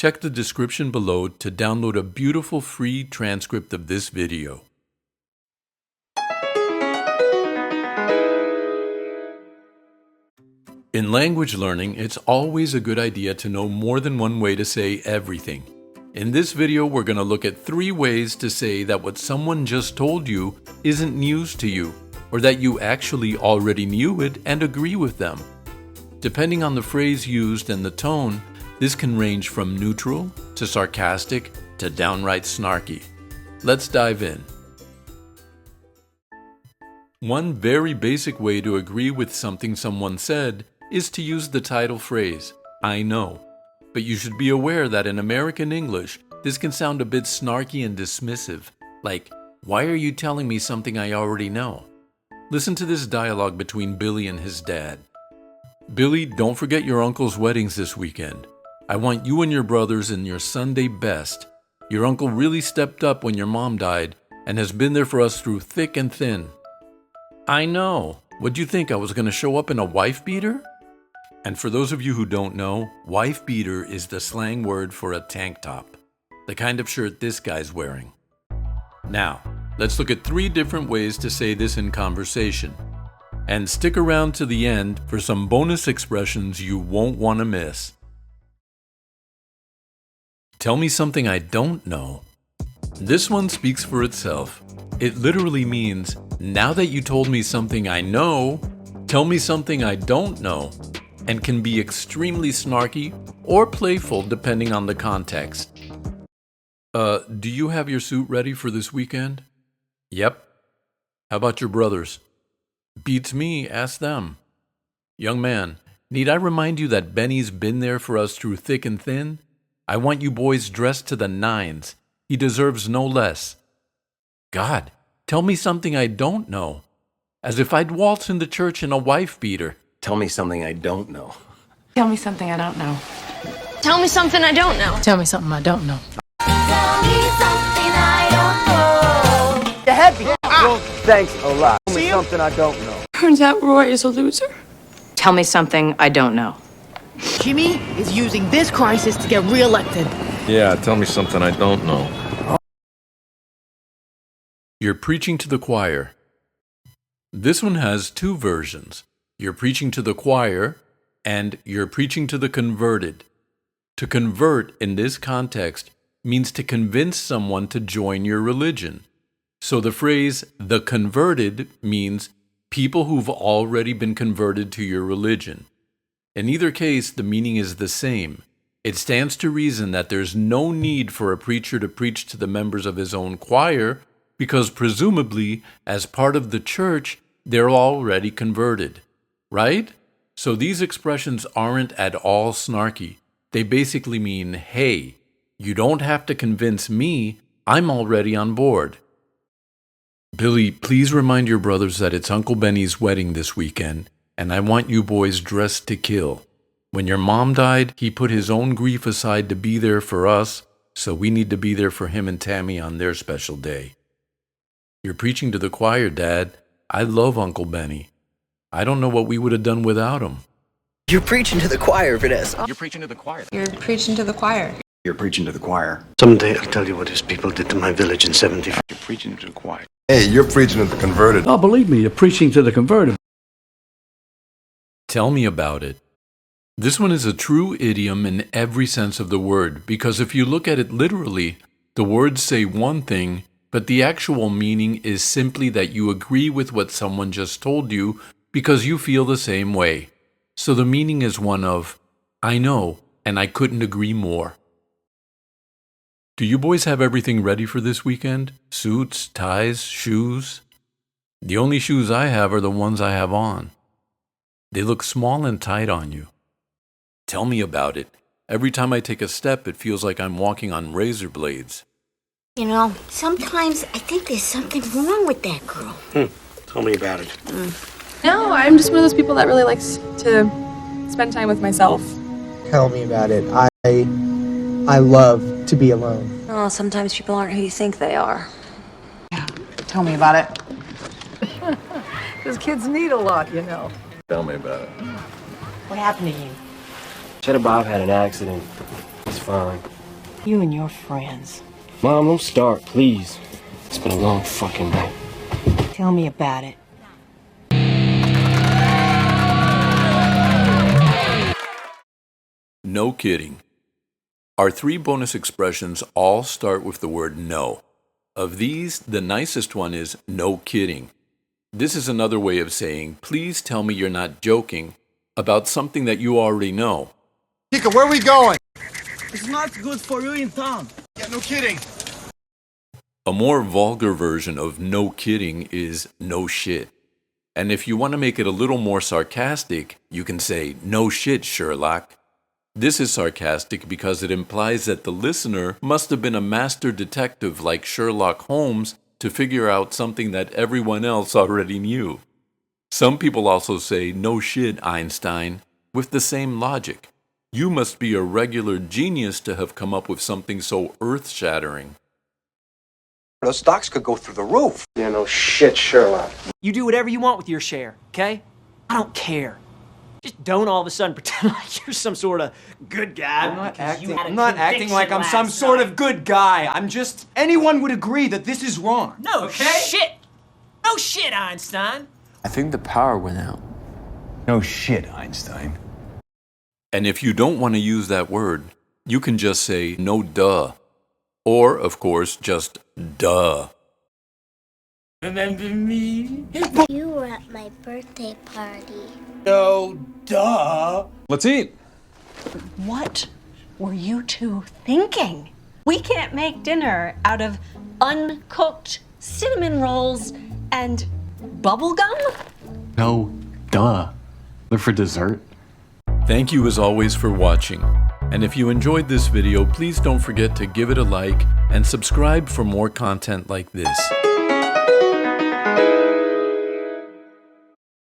Check the description below to download a beautiful free transcript of this video. In language learning, it's always a good idea to know more than one way to say everything. In this video, we're going to look at 3 ways to say that what someone just told you isn't news to you, or that you actually already knew it and agree with them. Depending on the phrase used and the tone, this can range from neutral to sarcastic to downright snarky. Let's dive in. One very basic way to agree with something someone said is to use the title phrase, I know. But you should be aware that in American English, this can sound a bit snarky and dismissive, like, why are you telling me something I already know? Listen to this dialogue between Billy and his dad. Billy, don't forget your uncle's weddings this weekend. I want you and your brothers in your Sunday best. Your uncle really stepped up when your mom died and has been there for us through thick and thin. I know. What'd you think, I was going to show up in a wife beater? And for those of you who don't know, wife beater is the slang word for a tank top, the kind of shirt this guy's wearing. Now, let's look at 3 different ways to say this in conversation. And stick around to the end for some bonus expressions you won't want to miss. Tell me something I don't know. This one speaks for itself. It literally means, now that you told me something I know, tell me something I don't know, and can be extremely snarky or playful depending on the context. Do you have your suit ready for this weekend? Yep. How about your brothers? Beats me, ask them. Young man, need I remind you that Benny's been there for us through thick and thin? I want you boys dressed to the nines. He deserves no less. God, tell me something I don't know. As if I'd waltz into church in a wife beater. Tell me something I don't know. Tell me something I don't know. Tell me something I don't know. Tell me something I don't know. Tell me something I don't know. The heavy. Well, thanks a lot. Tell me something I don't know. Turns out Roy is a loser. Tell me something I don't know. Jimmy is using this crisis to get reelected. Yeah, tell me something I don't know. You're preaching to the choir. This one has 2 versions. You're preaching to the choir, and you're preaching to the converted. To convert, in this context, means to convince someone to join your religion. So the phrase, the converted, means people who've already been converted to your religion. In either case, the meaning is the same. It stands to reason that there's no need for a preacher to preach to the members of his own choir, because presumably, as part of the church, they're already converted. Right? So these expressions aren't at all snarky. They basically mean, hey, you don't have to convince me, I'm already on board. Billy, please remind your brothers that it's Uncle Benny's wedding this weekend, and I want you boys dressed to kill. When your mom died, he put his own grief aside to be there for us, so we need to be there for him and Tammy on their special day. You're preaching to the choir, Dad. I love Uncle Benny. I don't know what we would have done without him. You're preaching to the choir, Vanessa. You're preaching to the choir. You're preaching to the choir. You're preaching to the choir. Someday I'll tell you what his people did to my village in 75. You're preaching to the choir. Hey, you're preaching to the converted. Oh, believe me, you're preaching to the converted. Tell me about it. This one is a true idiom in every sense of the word, because if you look at it literally, the words say one thing, but the actual meaning is simply that you agree with what someone just told you because you feel the same way. So the meaning is one of, I know, and I couldn't agree more. Do you boys have everything ready for this weekend? Suits, ties, shoes? The only shoes I have are the ones I have on. They look small and tight on you. Tell me about it. Every time I take a step, it feels like I'm walking on razor blades. You know, sometimes I think there's something wrong with that girl. Tell me about it. No, I'm just one of those people that really likes to spend time with myself. Tell me about it. I love to be alone. Oh, sometimes people aren't who you think they are. Yeah, tell me about it. Those kids need a lot, you know. Tell me about it. What happened to you? Cheddar Bob had an accident. It's fine. You and your friends. Mom, don't start, please. It's been a long fucking night. Tell me about it. No kidding. Our 3 bonus expressions all start with the word no. Of these, the nicest one is no kidding. This is another way of saying, please tell me you're not joking about something that you already know. Chica, where are we going? It's not good for you in town. Yeah, no kidding. A more vulgar version of no kidding is no shit. And if you want to make it a little more sarcastic, you can say, no shit, Sherlock. This is sarcastic because it implies that the listener must have been a master detective like Sherlock Holmes to figure out something that everyone else already knew. Some people also say, no shit, Einstein, with the same logic. You must be a regular genius to have come up with something so earth-shattering. Those stocks could go through the roof. Yeah, no shit, Sherlock. You do whatever you want with your share, okay? I don't care. Just don't all of a sudden pretend like you're some sort of good guy. I'm not acting like I'm some sort of good guy. I'm just... Anyone would agree that this is wrong. No shit! No shit, Einstein! I think the power went out. No shit, Einstein. And if you don't want to use that word, you can just say no duh. Or, of course, just duh. Remember me? You were at my birthday party. No, duh. Let's eat. What were you two thinking? We can't make dinner out of uncooked cinnamon rolls and bubble gum? No, duh. They're for dessert. Thank you as always for watching. And if you enjoyed this video, please don't forget to give it a like and subscribe for more content like this.